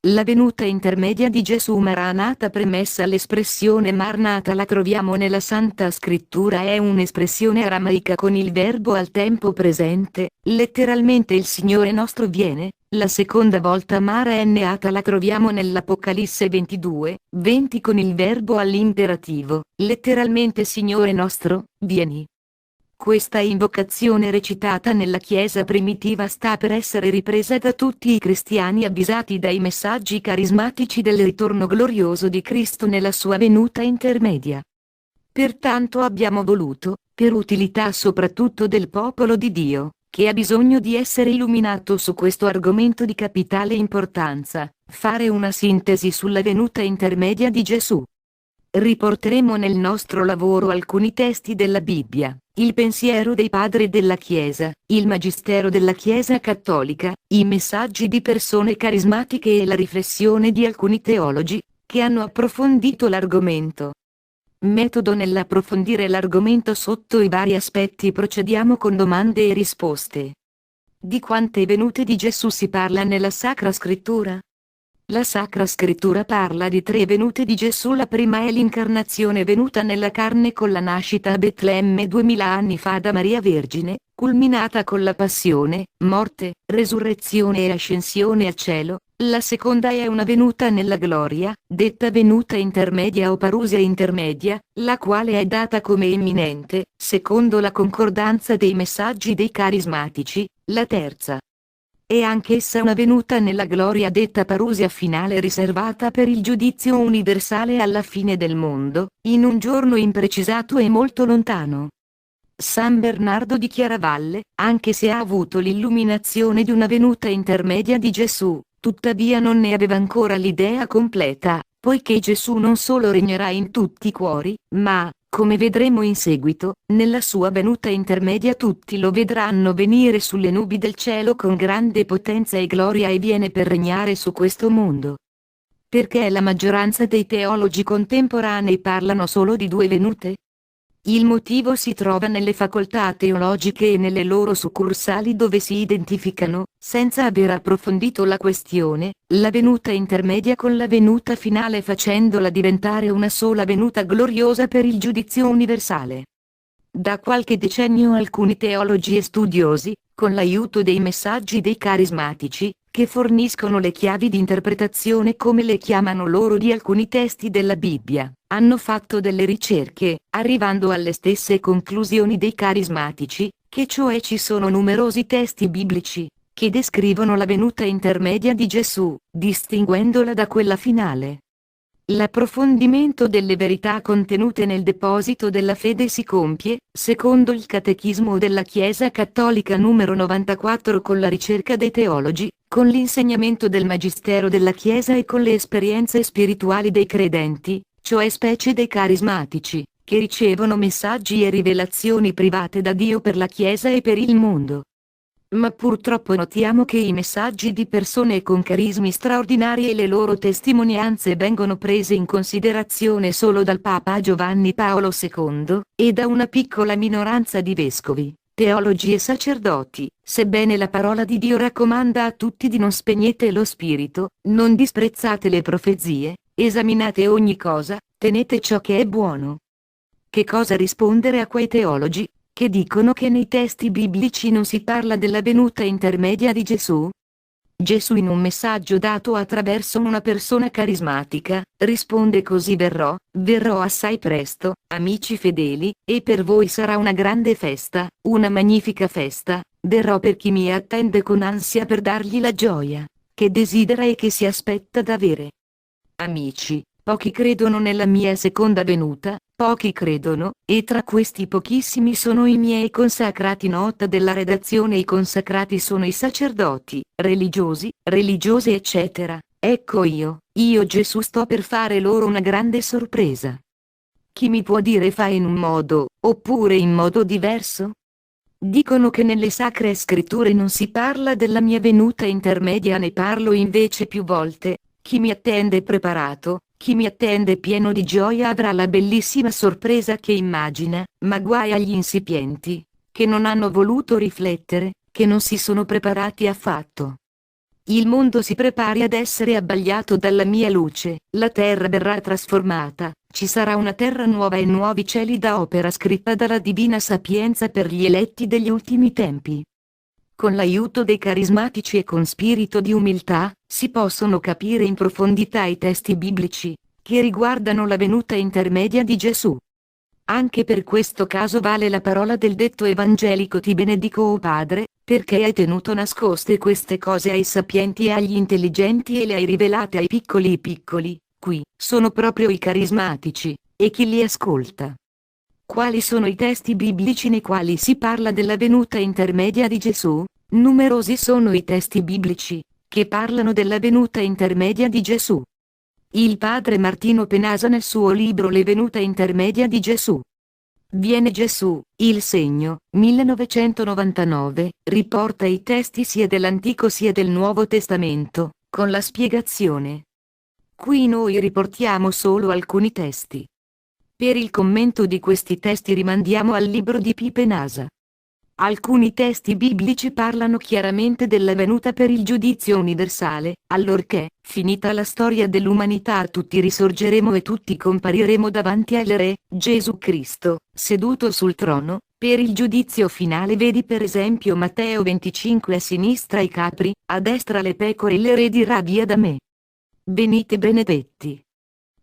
La venuta intermedia di Gesù Maranatha. Premessa. L'espressione Marnata la troviamo nella Santa Scrittura, è un'espressione aramaica con il verbo al tempo presente, letteralmente il Signore nostro viene. La seconda volta Maranatha la troviamo nell'Apocalisse 22:20 con il verbo all'imperativo, letteralmente Signore nostro, vieni. Questa invocazione recitata nella Chiesa primitiva sta per essere ripresa da tutti i cristiani avvisati dai messaggi carismatici del ritorno glorioso di Cristo nella sua venuta intermedia. Pertanto abbiamo voluto, per utilità soprattutto del popolo di Dio, che ha bisogno di essere illuminato su questo argomento di capitale importanza, fare una sintesi sulla venuta intermedia di Gesù. Riporteremo nel nostro lavoro alcuni testi della Bibbia, il pensiero dei padri della Chiesa, il magistero della Chiesa cattolica, i messaggi di persone carismatiche e la riflessione di alcuni teologi, che hanno approfondito l'argomento. Metodo. Nell'approfondire l'argomento sotto i vari aspetti procediamo con domande e risposte. Di quante venute di Gesù si parla nella Sacra Scrittura? La Sacra Scrittura parla di 3 venute di Gesù. La prima è l'incarnazione venuta nella carne con la nascita a Betlemme 2000 anni fa da Maria Vergine, culminata con la passione, morte, resurrezione e ascensione al cielo. La seconda è una venuta nella gloria, detta venuta intermedia o parusia intermedia, la quale è data come imminente, secondo la concordanza dei messaggi dei carismatici. La terza è anch'essa una venuta nella gloria detta parusia finale, riservata per il giudizio universale alla fine del mondo, in un giorno imprecisato e molto lontano. San Bernardo di Chiaravalle, anche se ha avuto l'illuminazione di una venuta intermedia di Gesù, tuttavia non ne aveva ancora l'idea completa, poiché Gesù non solo regnerà in tutti i cuori, ma, come vedremo in seguito, nella sua venuta intermedia tutti lo vedranno venire sulle nubi del cielo con grande potenza e gloria e viene per regnare su questo mondo. Perché la maggioranza dei teologi contemporanei parlano solo di 2 venute? Il motivo si trova nelle facoltà teologiche e nelle loro succursali, dove si identificano, senza aver approfondito la questione, la venuta intermedia con la venuta finale, facendola diventare una sola venuta gloriosa per il giudizio universale. Da qualche decennio alcuni teologi e studiosi, con l'aiuto dei messaggi dei carismatici, che forniscono le chiavi di interpretazione, come le chiamano loro, di alcuni testi della Bibbia, hanno fatto delle ricerche, arrivando alle stesse conclusioni dei carismatici, che cioè ci sono numerosi testi biblici, che descrivono la venuta intermedia di Gesù, distinguendola da quella finale. L'approfondimento delle verità contenute nel deposito della fede si compie, secondo il Catechismo della Chiesa Cattolica numero 94, con la ricerca dei teologi, con l'insegnamento del Magistero della Chiesa e con le esperienze spirituali dei credenti, cioè specie dei carismatici, che ricevono messaggi e rivelazioni private da Dio per la Chiesa e per il mondo. Ma purtroppo notiamo che i messaggi di persone con carismi straordinari e le loro testimonianze vengono prese in considerazione solo dal Papa Giovanni Paolo II, e da una piccola minoranza di vescovi, teologi e sacerdoti, sebbene la parola di Dio raccomanda a tutti di non spegnete lo spirito, non disprezzate le profezie, esaminate ogni cosa, tenete ciò che è buono. Che cosa rispondere a quei teologi che dicono che nei testi biblici non si parla della venuta intermedia di Gesù? Gesù, in un messaggio dato attraverso una persona carismatica, risponde così: verrò assai presto, amici fedeli, e per voi sarà una grande festa, una magnifica festa, verrò per chi mi attende con ansia per dargli la gioia che desidera e che si aspetta d'avere. Amici, pochi credono nella mia seconda venuta, pochi credono, e tra questi pochissimi sono i miei consacrati. Nota della redazione: i consacrati sono i sacerdoti, religiosi, religiose eccetera. Ecco io Gesù, sto per fare loro una grande sorpresa. Chi mi può dire fa in un modo, oppure in modo diverso? Dicono che nelle Sacre Scritture non si parla della mia venuta intermedia, ne parlo invece più volte. Chi mi attende preparato, chi mi attende pieno di gioia avrà la bellissima sorpresa che immagina, ma guai agli insipienti, che non hanno voluto riflettere, che non si sono preparati affatto. Il mondo si prepari ad essere abbagliato dalla mia luce, la terra verrà trasformata, ci sarà una terra nuova e nuovi cieli da opera scritta dalla divina sapienza per gli eletti degli ultimi tempi. Con l'aiuto dei carismatici e con spirito di umiltà, si possono capire in profondità i testi biblici, che riguardano la venuta intermedia di Gesù. Anche per questo caso vale la parola del detto evangelico: ti benedico, o Padre, perché hai tenuto nascoste queste cose ai sapienti e agli intelligenti e le hai rivelate ai piccoli piccoli. Qui sono proprio i carismatici, e chi li ascolta. Quali sono i testi biblici nei quali si parla della venuta intermedia di Gesù? Numerosi sono i testi biblici che parlano della venuta intermedia di Gesù. Il padre Martino Penasa nel suo libro Le venuta intermedia di Gesù. Viene Gesù, il segno, 1999, riporta i testi sia dell'Antico sia del Nuovo Testamento, con la spiegazione. Qui noi riportiamo solo alcuni testi. Per il commento di questi testi rimandiamo al libro di P. Penasa. Alcuni testi biblici parlano chiaramente della venuta per il giudizio universale, allorché, finita la storia dell'umanità, tutti risorgeremo e tutti compariremo davanti al Re, Gesù Cristo, seduto sul trono, per il giudizio finale. Vedi per esempio Matteo 25: a sinistra i capri, a destra le pecore. Il Re dirà: via da me, venite benedetti.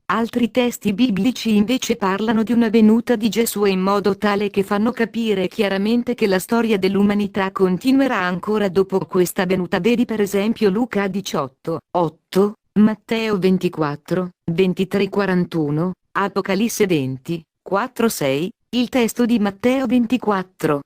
Altri testi biblici invece parlano di una venuta di Gesù in modo tale che fanno capire chiaramente che la storia dell'umanità continuerà ancora dopo questa venuta. Vedi per esempio Luca 18, 8, Matteo 24, 23, 41, Apocalisse 20, 4, 6, il testo di Matteo 24,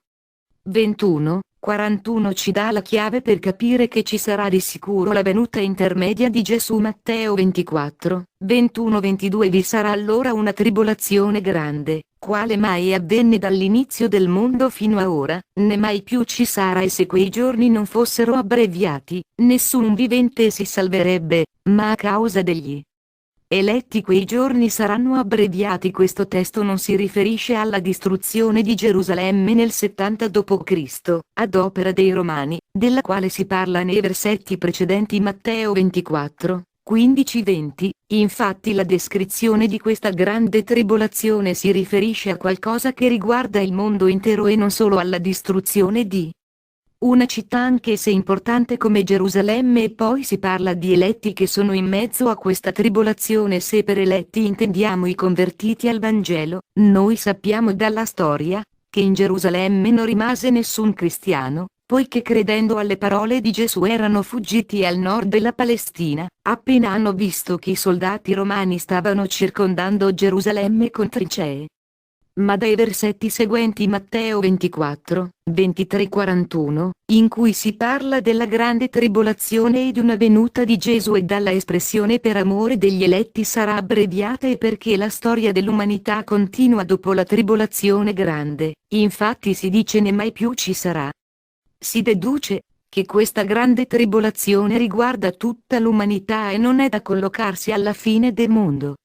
21, 41 ci dà la chiave per capire che ci sarà di sicuro la venuta intermedia di Gesù. Matteo 24, 21, 22 vi sarà allora una tribolazione grande, quale mai avvenne dall'inizio del mondo fino a ora, né mai più ci sarà, e se quei giorni non fossero abbreviati, nessun vivente si salverebbe, ma a causa degli eletti quei giorni saranno abbreviati. Questo testo non si riferisce alla distruzione di Gerusalemme nel 70 d.C., ad opera dei Romani, della quale si parla nei versetti precedenti Matteo 24, 15-20, infatti la descrizione di questa grande tribolazione si riferisce a qualcosa che riguarda il mondo intero e non solo alla distruzione di una città, anche se importante come Gerusalemme, e poi si parla di eletti che sono in mezzo a questa tribolazione. Se per eletti intendiamo i convertiti al Vangelo, noi sappiamo dalla storia che in Gerusalemme non rimase nessun cristiano, poiché credendo alle parole di Gesù erano fuggiti al nord della Palestina, appena hanno visto che i soldati romani stavano circondando Gerusalemme con trincee. Ma dai versetti seguenti Matteo 24, 23, 41, in cui si parla della grande tribolazione e di una venuta di Gesù, e dalla espressione per amore degli eletti sarà abbreviata, e perché la storia dell'umanità continua dopo la tribolazione grande, infatti si dice né mai più ci sarà. Si deduce che questa grande tribolazione riguarda tutta l'umanità e non è da collocarsi alla fine del mondo.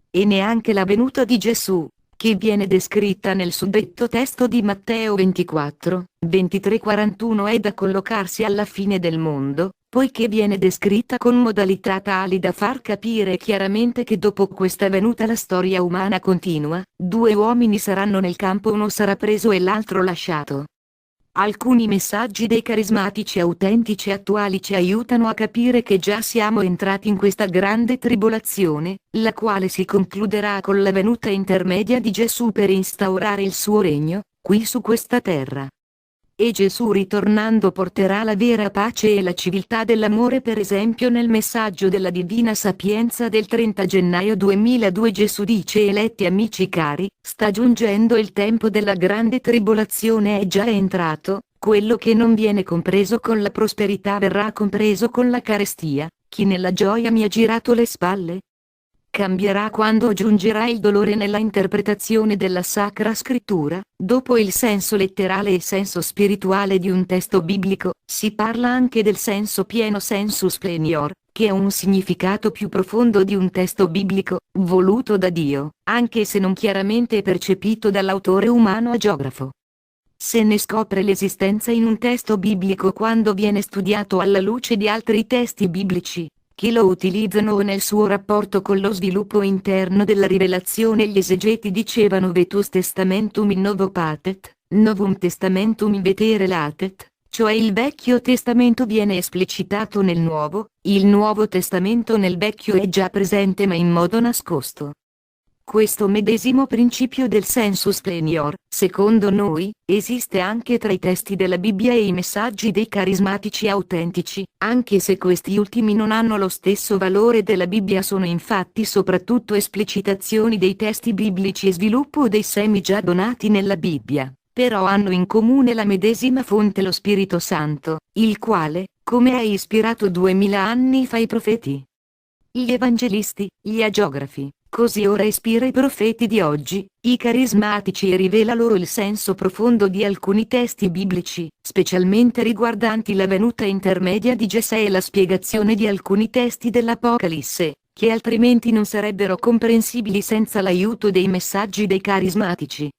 E neanche la venuta di Gesù, che viene descritta nel suddetto testo di Matteo 24, 23, 41 è da collocarsi alla fine del mondo, poiché viene descritta con modalità tali da far capire chiaramente che dopo questa venuta la storia umana continua. Due uomini saranno nel campo, uno sarà preso e l'altro lasciato. Alcuni messaggi dei carismatici autentici e attuali ci aiutano a capire che già siamo entrati in questa grande tribolazione, la quale si concluderà con la venuta intermedia di Gesù per instaurare il suo regno, qui su questa terra. E Gesù ritornando porterà la vera pace e la civiltà dell'amore. Per esempio nel messaggio della Divina Sapienza del 30 gennaio 2002 Gesù dice: eletti amici cari, sta giungendo il tempo della grande tribolazione, è già entrato, quello che non viene compreso con la prosperità verrà compreso con la carestia. Chi nella gioia mi ha girato le spalle? Cambierà quando giungerà il dolore. Nella interpretazione della Sacra Scrittura, dopo il senso letterale e senso spirituale di un testo biblico, si parla anche del senso pieno, sensus plenior, che è un significato più profondo di un testo biblico, voluto da Dio, anche se non chiaramente percepito dall'autore umano agiografo. Se ne scopre l'esistenza in un testo biblico quando viene studiato alla luce di altri testi biblici, che lo utilizzano nel suo rapporto con lo sviluppo interno della rivelazione. Gli esegeti dicevano Vetus Testamentum in novo patet, Novum Testamentum in vetere latet, cioè il Vecchio Testamento viene esplicitato nel Nuovo, il Nuovo Testamento nel Vecchio è già presente ma in modo nascosto. Questo medesimo principio del sensus plenior, secondo noi, esiste anche tra i testi della Bibbia e i messaggi dei carismatici autentici, anche se questi ultimi non hanno lo stesso valore della Bibbia. Sono infatti soprattutto esplicitazioni dei testi biblici e sviluppo dei semi già donati nella Bibbia, però hanno in comune la medesima fonte, lo Spirito Santo, il quale, come ha ispirato 2000 anni fa i profeti, gli evangelisti, gli agiografi, così ora ispira i profeti di oggi, i carismatici, e rivela loro il senso profondo di alcuni testi biblici, specialmente riguardanti la venuta intermedia di Gesù e la spiegazione di alcuni testi dell'Apocalisse, che altrimenti non sarebbero comprensibili senza l'aiuto dei messaggi dei carismatici.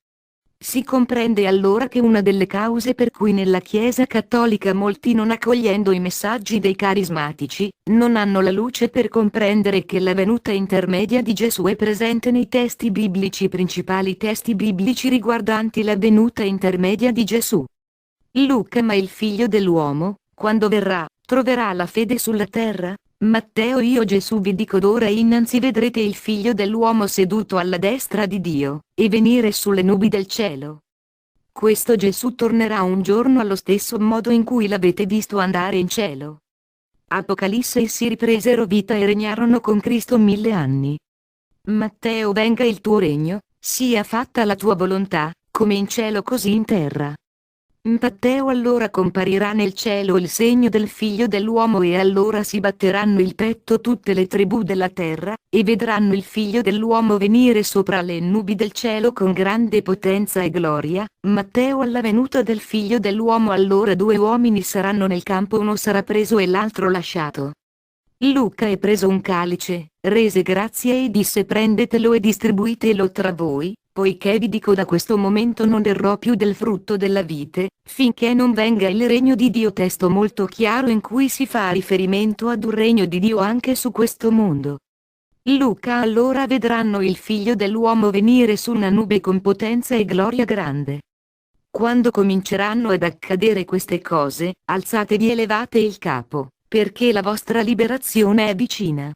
Si comprende allora che una delle cause per cui nella Chiesa cattolica molti, non accogliendo i messaggi dei carismatici, non hanno la luce per comprendere che la venuta intermedia di Gesù è presente nei testi biblici principali, testi biblici riguardanti la venuta intermedia di Gesù. Luca: ma il figlio dell'uomo, quando verrà, troverà la fede sulla terra? Matteo: io Gesù vi dico d'ora innanzi vedrete il figlio dell'uomo seduto alla destra di Dio, e venire sulle nubi del cielo. Questo Gesù tornerà un giorno allo stesso modo in cui l'avete visto andare in cielo. Apocalisse: e si ripresero vita e regnarono con Cristo 1000 anni. Matteo: venga il tuo regno, sia fatta la tua volontà, come in cielo così in terra. Matteo: allora comparirà nel cielo il segno del figlio dell'uomo, e allora si batteranno il petto tutte le tribù della terra, e vedranno il figlio dell'uomo venire sopra le nubi del cielo con grande potenza e gloria. Matteo: alla venuta del figlio dell'uomo allora 2 uomini saranno nel campo, uno sarà preso e l'altro lasciato. Luca: e preso un calice, rese grazie e disse: prendetelo e distribuitelo tra voi, poiché vi dico da questo momento non berrò più del frutto della vite, finché non venga il regno di Dio. Testo molto chiaro in cui si fa riferimento ad un regno di Dio anche su questo mondo. Luca: allora vedranno il figlio dell'uomo venire su una nube con potenza e gloria grande. Quando cominceranno ad accadere queste cose, alzatevi e levate il capo, perché la vostra liberazione è vicina.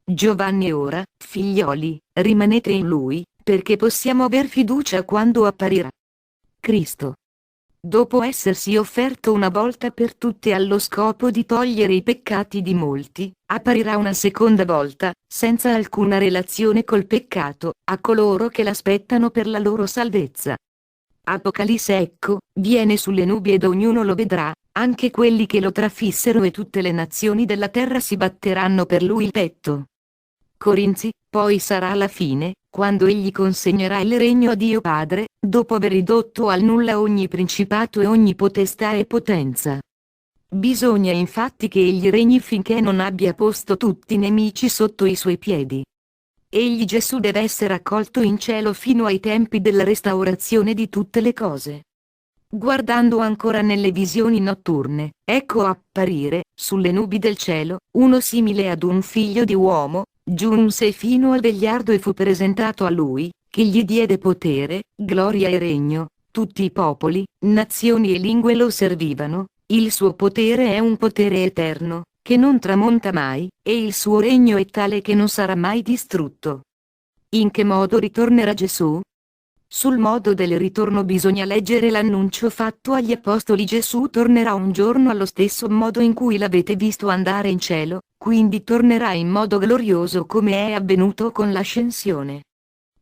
Giovanni: ora, figlioli, rimanete in lui, perché possiamo aver fiducia quando apparirà Cristo. Dopo essersi offerto una volta per tutte allo scopo di togliere i peccati di molti, apparirà una seconda volta, senza alcuna relazione col peccato, a coloro che l'aspettano per la loro salvezza. Apocalisse: ecco, viene sulle nubi ed ognuno lo vedrà, anche quelli che lo trafissero, e tutte le nazioni della terra si batteranno per lui il petto. Corinzi: poi sarà la fine, quando egli consegnerà il regno a Dio Padre, dopo aver ridotto al nulla ogni principato e ogni potestà e potenza. Bisogna infatti che egli regni finché non abbia posto tutti i nemici sotto i suoi piedi. Egli, Gesù, deve essere accolto in cielo fino ai tempi della restaurazione di tutte le cose. Guardando ancora nelle visioni notturne, ecco apparire, sulle nubi del cielo, uno simile ad un figlio di uomo, giunse fino al vegliardo e fu presentato a lui, che gli diede potere, gloria e regno. Tutti i popoli, nazioni e lingue lo servivano. Il suo potere è un potere eterno, che non tramonta mai, e il suo regno è tale che non sarà mai distrutto. In che modo ritornerà Gesù? Sul modo del ritorno bisogna leggere l'annuncio fatto agli apostoli: Gesù tornerà un giorno allo stesso modo in cui l'avete visto andare in cielo, quindi tornerà in modo glorioso come è avvenuto con l'ascensione.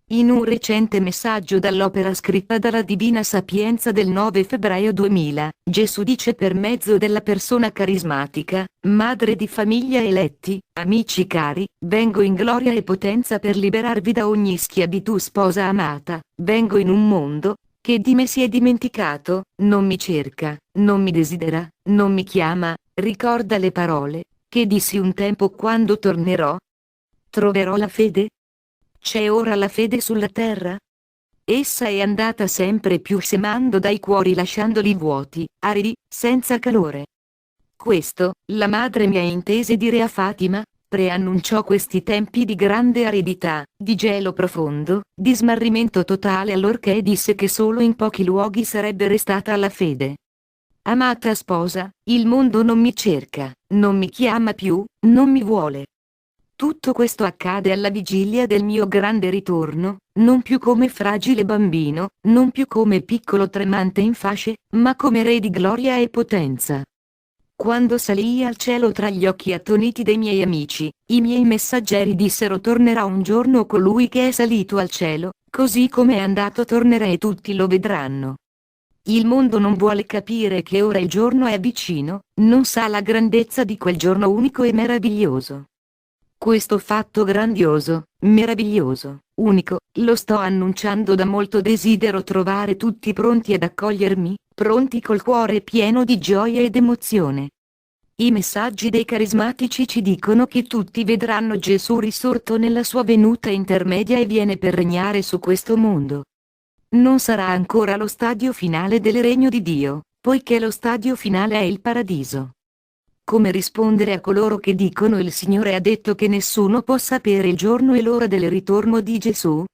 In un recente messaggio dall'opera scritta dalla Divina Sapienza del 9 febbraio 2000, Gesù dice per mezzo della persona carismatica, madre di famiglia eletti: amici cari, vengo in gloria e potenza per liberarvi da ogni schiavitù. Sposa amata, vengo in un mondo che di me si è dimenticato, non mi cerca, non mi desidera, non mi chiama. Ricorda le parole che dissi un tempo: quando tornerò, troverò la fede? C'è ora la fede sulla terra? Essa è andata sempre più scemando dai cuori lasciandoli vuoti, aridi, senza calore. Questo, la madre mia intese dire a Fatima, preannunciò questi tempi di grande aridità, di gelo profondo, di smarrimento totale allorché disse che solo in pochi luoghi sarebbe restata la fede. Amata sposa, il mondo non mi cerca, non mi chiama più, non mi vuole. Tutto questo accade alla vigilia del mio grande ritorno, non più come fragile bambino, non più come piccolo tremante in fasce, ma come re di gloria e potenza. Quando salii al cielo tra gli occhi attoniti dei miei amici, i miei messaggeri dissero tornerà un giorno colui che è salito al cielo, così come è andato tornerà e tutti lo vedranno. Il mondo non vuole capire che ora il giorno è vicino, non sa la grandezza di quel giorno unico e meraviglioso. Questo fatto grandioso, meraviglioso, unico, lo sto annunciando da molto desidero trovare tutti pronti ad accogliermi, pronti col cuore pieno di gioia ed emozione. I messaggi dei carismatici ci dicono che tutti vedranno Gesù risorto nella sua venuta intermedia e viene per regnare su questo mondo. Non sarà ancora lo stadio finale del regno di Dio, poiché lo stadio finale è il paradiso. Come rispondere a coloro che dicono il Signore ha detto che nessuno può sapere il giorno e l'ora del ritorno di Gesù?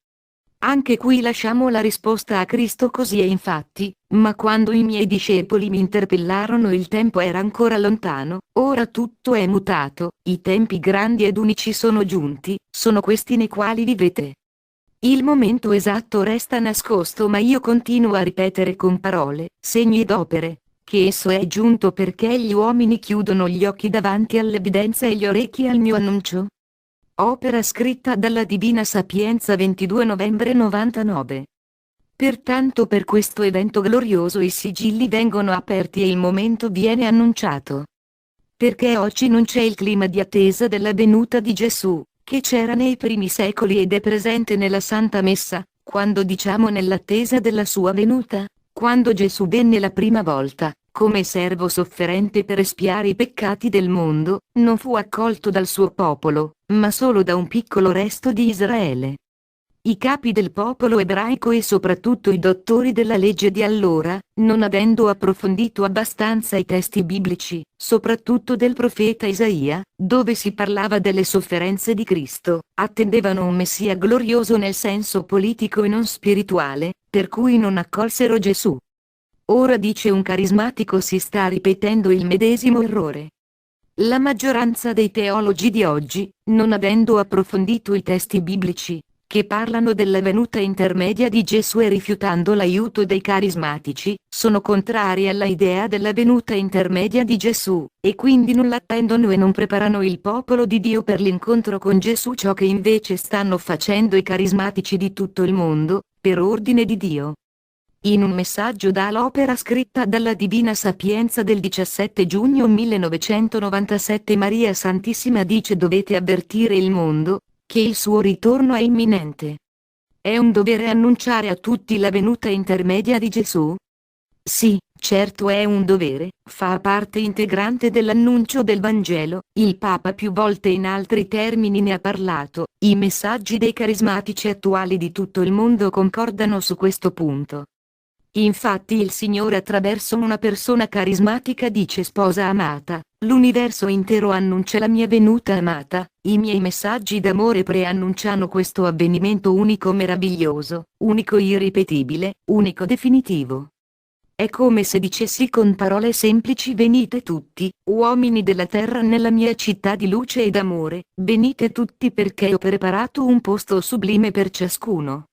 Anche qui lasciamo la risposta a Cristo così è infatti, ma quando i miei discepoli mi interpellarono il tempo era ancora lontano, ora tutto è mutato, i tempi grandi ed unici sono giunti, sono questi nei quali vivete. Il momento esatto resta nascosto ma io continuo a ripetere con parole, segni ed opere, che esso è giunto perché gli uomini chiudono gli occhi davanti all'evidenza e gli orecchi al mio annuncio. Opera scritta dalla Divina Sapienza 22 novembre 99. Pertanto per questo evento glorioso i sigilli vengono aperti e il momento viene annunciato. Perché oggi non c'è il clima di attesa della venuta di Gesù, che c'era nei primi secoli ed è presente nella Santa Messa, quando diciamo nell'attesa della sua venuta, quando Gesù venne la prima volta, come servo sofferente per espiare i peccati del mondo, non fu accolto dal suo popolo, ma solo da un piccolo resto di Israele. I capi del popolo ebraico e soprattutto i dottori della legge di allora, non avendo approfondito abbastanza i testi biblici, soprattutto del profeta Isaia, dove si parlava delle sofferenze di Cristo, attendevano un Messia glorioso nel senso politico e non spirituale, per cui non accolsero Gesù. Ora dice un carismatico si sta ripetendo il medesimo errore. La maggioranza dei teologi di oggi, non avendo approfondito i testi biblici, che parlano della venuta intermedia di Gesù e rifiutando l'aiuto dei carismatici, sono contrari alla idea della venuta intermedia di Gesù, e quindi non l'attendono e non preparano il popolo di Dio per l'incontro con Gesù, ciò che invece stanno facendo i carismatici di tutto il mondo, per ordine di Dio. In un messaggio dall'opera scritta dalla Divina Sapienza del 17 giugno 1997 Maria Santissima dice dovete avvertire il mondo, che il suo ritorno è imminente. È un dovere annunciare a tutti la venuta intermedia di Gesù? Sì, certo è un dovere, fa parte integrante dell'annuncio del Vangelo, il Papa più volte in altri termini ne ha parlato, i messaggi dei carismatici attuali di tutto il mondo concordano su questo punto. Infatti il Signore attraverso una persona carismatica dice sposa amata, l'universo intero annuncia la mia venuta amata, i miei messaggi d'amore preannunciano questo avvenimento unico meraviglioso, unico irripetibile, unico definitivo. È come se dicessi con parole semplici venite tutti, uomini della terra nella mia città di luce ed amore, venite tutti perché ho preparato un posto sublime per ciascuno.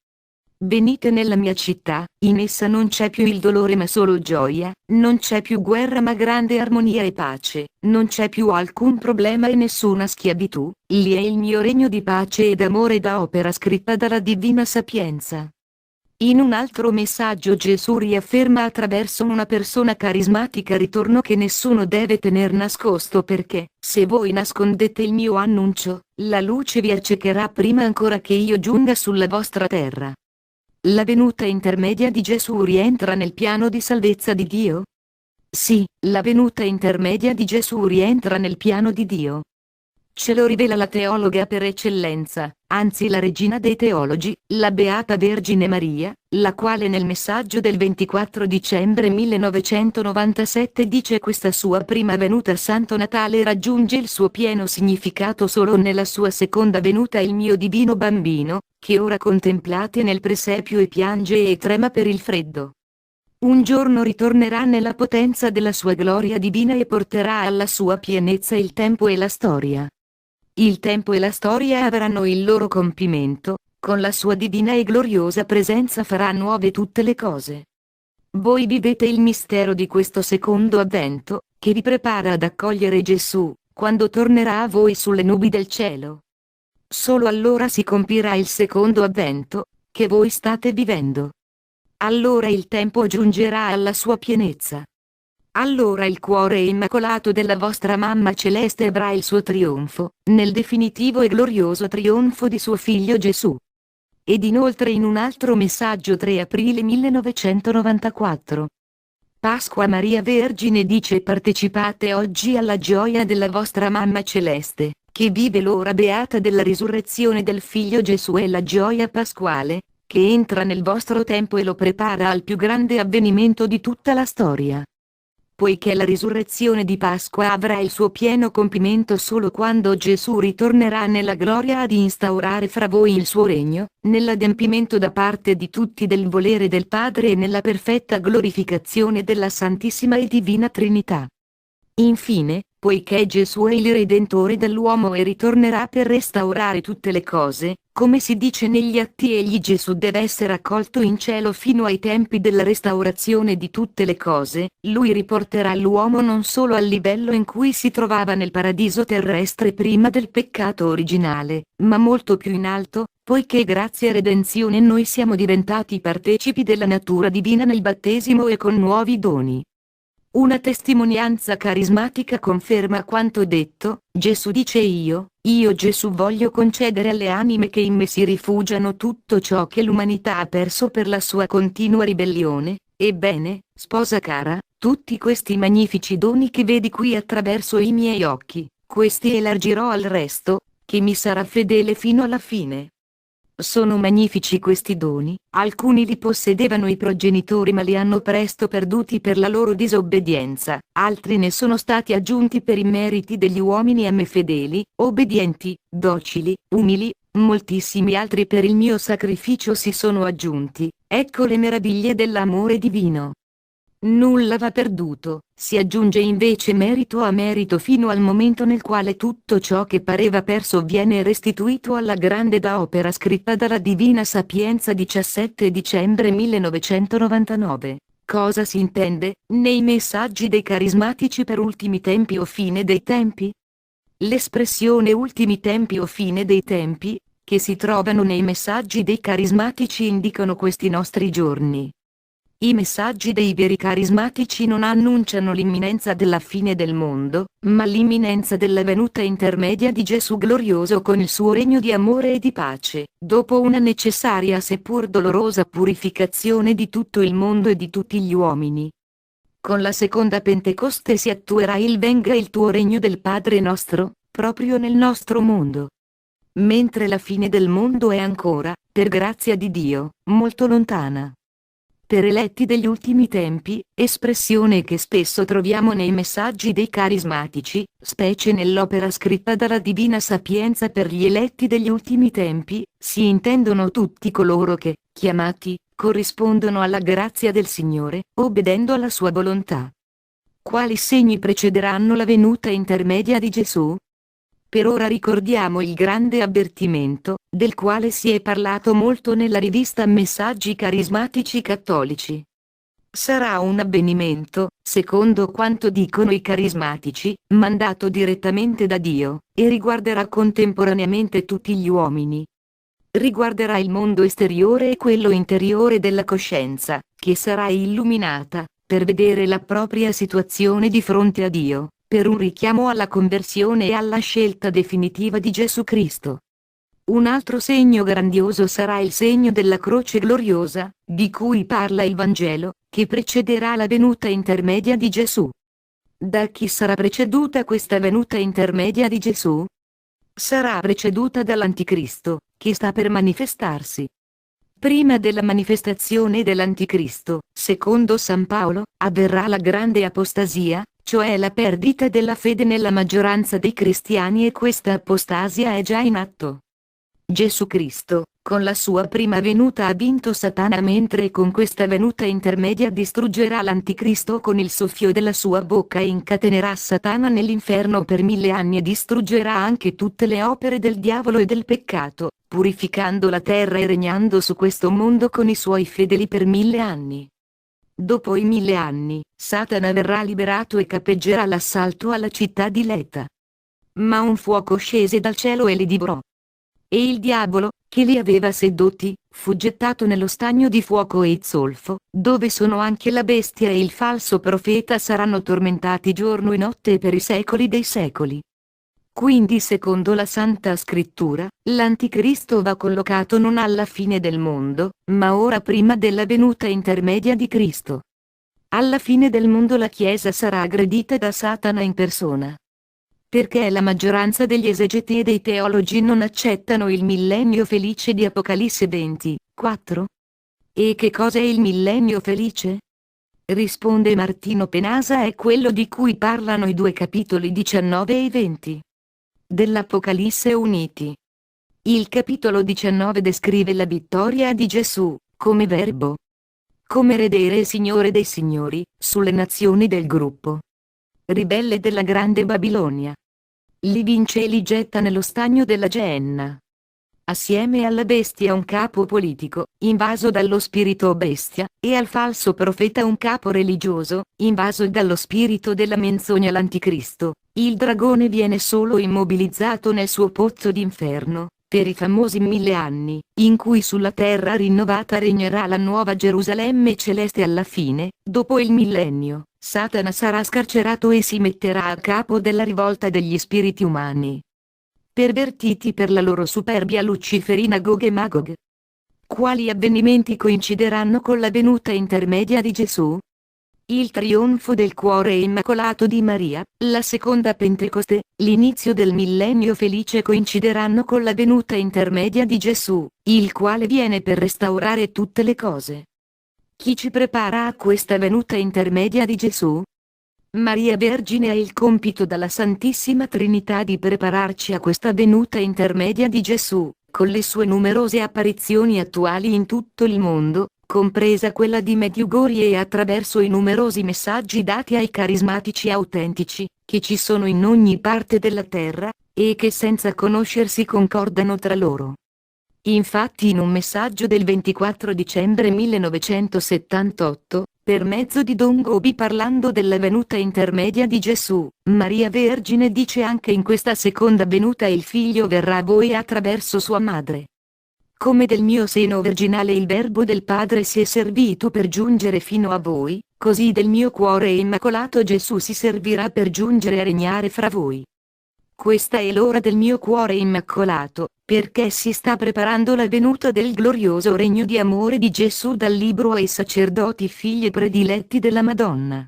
Venite nella mia città, in essa non c'è più il dolore ma solo gioia, non c'è più guerra ma grande armonia e pace, non c'è più alcun problema e nessuna schiavitù, lì è il mio regno di pace ed amore da opera scritta dalla Divina Sapienza. In un altro messaggio Gesù riafferma attraverso una persona carismatica ritorno che nessuno deve tener nascosto perché, se voi nascondete il mio annuncio, la luce vi accecherà prima ancora che io giunga sulla vostra terra. La venuta intermedia di Gesù rientra nel piano di salvezza di Dio? Sì, la venuta intermedia di Gesù rientra nel piano di Dio. Ce lo rivela la teologa per eccellenza, anzi la regina dei teologi, la Beata Vergine Maria, la quale nel messaggio del 24 dicembre 1997 dice: questa sua prima venuta Santo Natale raggiunge il suo pieno significato solo nella sua seconda venuta. Il mio divino bambino, che ora contemplate nel presepio e piange e trema per il freddo, un giorno ritornerà nella potenza della sua gloria divina e porterà alla sua pienezza il tempo e la storia. Il tempo e la storia avranno il loro compimento, con la sua divina e gloriosa presenza farà nuove tutte le cose. Voi vivete il mistero di questo secondo avvento, che vi prepara ad accogliere Gesù, quando tornerà a voi sulle nubi del cielo. Solo allora si compirà il secondo avvento, che voi state vivendo. Allora il tempo giungerà alla sua pienezza. Allora il cuore immacolato della vostra Mamma Celeste avrà il suo trionfo, nel definitivo e glorioso trionfo di suo Figlio Gesù. Ed inoltre in un altro messaggio 3 aprile 1994. Pasqua Maria Vergine dice: partecipate oggi alla gioia della vostra Mamma Celeste, che vive l'ora beata della risurrezione del Figlio Gesù, e la gioia pasquale, che entra nel vostro tempo e lo prepara al più grande avvenimento di tutta la storia. Poiché la risurrezione di Pasqua avrà il suo pieno compimento solo quando Gesù ritornerà nella gloria ad instaurare fra voi il suo regno, nell'adempimento da parte di tutti del volere del Padre e nella perfetta glorificazione della Santissima e Divina Trinità. Infine, poiché Gesù è il Redentore dell'uomo e ritornerà per restaurare tutte le cose, come si dice negli Atti, egli Gesù deve essere accolto in cielo fino ai tempi della restaurazione di tutte le cose. Lui riporterà l'uomo non solo al livello in cui si trovava nel paradiso terrestre prima del peccato originale, ma molto più in alto, poiché grazie a redenzione noi siamo diventati partecipi della natura divina nel battesimo e con nuovi doni. Una testimonianza carismatica conferma quanto detto. Gesù dice: io Gesù voglio concedere alle anime che in me si rifugiano tutto ciò che l'umanità ha perso per la sua continua ribellione. Ebbene, sposa cara, tutti questi magnifici doni che vedi qui attraverso i miei occhi, questi elargirò al resto, che mi sarà fedele fino alla fine. Sono magnifici questi doni, alcuni li possedevano i progenitori ma li hanno presto perduti per la loro disobbedienza, altri ne sono stati aggiunti per i meriti degli uomini a me fedeli, obbedienti, docili, umili, moltissimi altri per il mio sacrificio si sono aggiunti. Ecco le meraviglie dell'amore divino. Nulla va perduto, si aggiunge invece merito a merito fino al momento nel quale tutto ciò che pareva perso viene restituito alla grande opera scritta dalla Divina Sapienza 17 dicembre 1999. Cosa si intende, nei messaggi dei carismatici per ultimi tempi o fine dei tempi? L'espressione ultimi tempi o fine dei tempi, che si trovano nei messaggi dei carismatici, indicano questi nostri giorni. I messaggi dei veri carismatici non annunciano l'imminenza della fine del mondo, ma l'imminenza della venuta intermedia di Gesù glorioso con il suo regno di amore e di pace, dopo una necessaria seppur dolorosa purificazione di tutto il mondo e di tutti gli uomini. Con la seconda Pentecoste si attuerà il venga il tuo regno del Padre nostro, proprio nel nostro mondo. Mentre la fine del mondo è ancora, per grazia di Dio, molto lontana. Per eletti degli ultimi tempi, espressione che spesso troviamo nei messaggi dei carismatici, specie nell'opera scritta dalla Divina Sapienza per gli eletti degli ultimi tempi, si intendono tutti coloro che, chiamati, corrispondono alla grazia del Signore, obbedendo alla sua volontà. Quali segni precederanno la venuta intermedia di Gesù? Per ora ricordiamo il grande avvertimento, del quale si è parlato molto nella rivista Messaggi carismatici cattolici. Sarà un avvenimento, secondo quanto dicono i carismatici, mandato direttamente da Dio, e riguarderà contemporaneamente tutti gli uomini. Riguarderà il mondo esteriore e quello interiore della coscienza, che sarà illuminata, per vedere la propria situazione di fronte a Dio, per un richiamo alla conversione e alla scelta definitiva di Gesù Cristo. Un altro segno grandioso sarà il segno della croce gloriosa, di cui parla il Vangelo, che precederà la venuta intermedia di Gesù. Da chi sarà preceduta questa venuta intermedia di Gesù? sarà preceduta dall'Anticristo, che sta per manifestarsi. Prima della manifestazione dell'Anticristo, secondo San Paolo, avverrà la grande apostasia, cioè la perdita della fede nella maggioranza dei cristiani, e questa apostasia è già in atto. Gesù Cristo, con la sua prima venuta ha vinto Satana, mentre con questa venuta intermedia distruggerà l'Anticristo con il soffio della sua bocca e incatenerà Satana nell'inferno per 1000 anni e distruggerà anche tutte le opere del diavolo e del peccato, purificando la terra e regnando su questo mondo con i suoi fedeli per 1000 anni. Dopo i 1000 anni, Satana verrà liberato e capeggerà l'assalto alla città diletta. Ma un fuoco scese dal cielo e li divorò. E il diavolo, che li aveva sedotti, fu gettato nello stagno di fuoco e zolfo, dove sono anche la bestia e il falso profeta saranno tormentati giorno e notte per i secoli dei secoli. Quindi, secondo la Santa Scrittura, l'Anticristo va collocato non alla fine del mondo, ma ora prima della venuta intermedia di Cristo. Alla fine del mondo la Chiesa sarà aggredita da Satana in persona. Perché la maggioranza degli esegeti e dei teologi non accettano il millennio felice di Apocalisse 20:4? E che cosa è il millennio felice? Risponde Martino Penasa: è quello di cui parlano i 2 capitoli 19 e 20 dell'Apocalisse uniti. Il capitolo 19 descrive la vittoria di Gesù, come Verbo, come Redere e Signore dei Signori, sulle nazioni del gruppo ribelle della grande Babilonia. Li vince e li getta nello stagno della Geenna. Assieme alla bestia un capo politico, invaso dallo spirito bestia, e al falso profeta un capo religioso, invaso dallo spirito della menzogna, l'Anticristo. Il dragone viene solo immobilizzato nel suo pozzo d'inferno, per i famosi 1000 anni, in cui sulla terra rinnovata regnerà la nuova Gerusalemme celeste. Alla fine, dopo il millennio, Satana sarà scarcerato e si metterà a capo della rivolta degli spiriti umani, pervertiti per la loro superbia luciferina Gog e Magog. Quali avvenimenti coincideranno con la venuta intermedia di Gesù? Il trionfo del cuore immacolato di Maria, la seconda Pentecoste, l'inizio del millennio felice coincideranno con la venuta intermedia di Gesù, il quale viene per restaurare tutte le cose. Chi ci prepara a questa venuta intermedia di Gesù? Maria Vergine ha il compito dalla Santissima Trinità di prepararci a questa venuta intermedia di Gesù, con le sue numerose apparizioni attuali in tutto il mondo, compresa quella di Medjugorje, e attraverso i numerosi messaggi dati ai carismatici autentici, che ci sono in ogni parte della terra, e che senza conoscersi concordano tra loro. Infatti, in un messaggio del 24 dicembre 1978, per mezzo di Don Gobi, parlando della venuta intermedia di Gesù, Maria Vergine dice: anche in questa seconda venuta il Figlio verrà a voi attraverso sua madre. Come del mio seno virginale il Verbo del Padre si è servito per giungere fino a voi, così del mio cuore immacolato Gesù si servirà per giungere a regnare fra voi. Questa è l'ora del mio cuore immacolato, perché si sta preparando la venuta del glorioso regno di amore di Gesù. Dal libro ai sacerdoti figli prediletti della Madonna.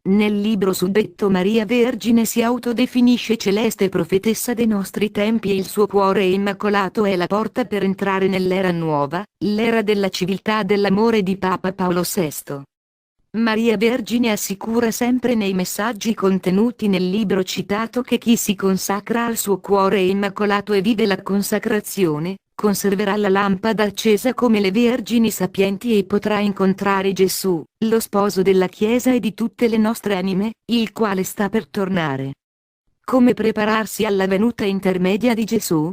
Nel libro suddetto Maria Vergine si autodefinisce celeste profetessa dei nostri tempi e il suo cuore immacolato è la porta per entrare nell'era nuova, l'era della civiltà dell'amore di Papa Paolo VI. Maria Vergine assicura sempre nei messaggi contenuti nel libro citato che chi si consacra al suo cuore immacolato e vive la consacrazione, conserverà la lampada accesa come le vergini sapienti e potrà incontrare Gesù, lo sposo della Chiesa e di tutte le nostre anime, il quale sta per tornare. Come prepararsi alla venuta intermedia di Gesù?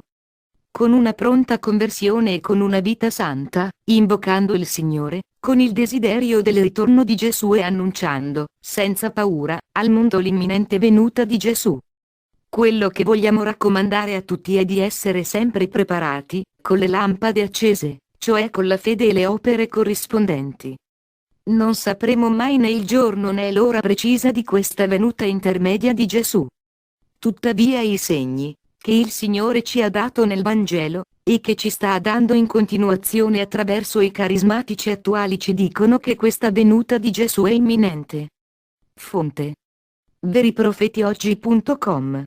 Con una pronta conversione e con una vita santa, invocando il Signore, con il desiderio del ritorno di Gesù e annunciando, senza paura, al mondo l'imminente venuta di Gesù. Quello che vogliamo raccomandare a tutti è di essere sempre preparati, con le lampade accese, cioè con la fede e le opere corrispondenti. Non sapremo mai né il giorno né l'ora precisa di questa venuta intermedia di Gesù. Tuttavia i segni, che il Signore ci ha dato nel Vangelo, e che ci sta dando in continuazione attraverso i carismatici attuali, ci dicono che questa venuta di Gesù è imminente. Fonte: veriprofetioggi.com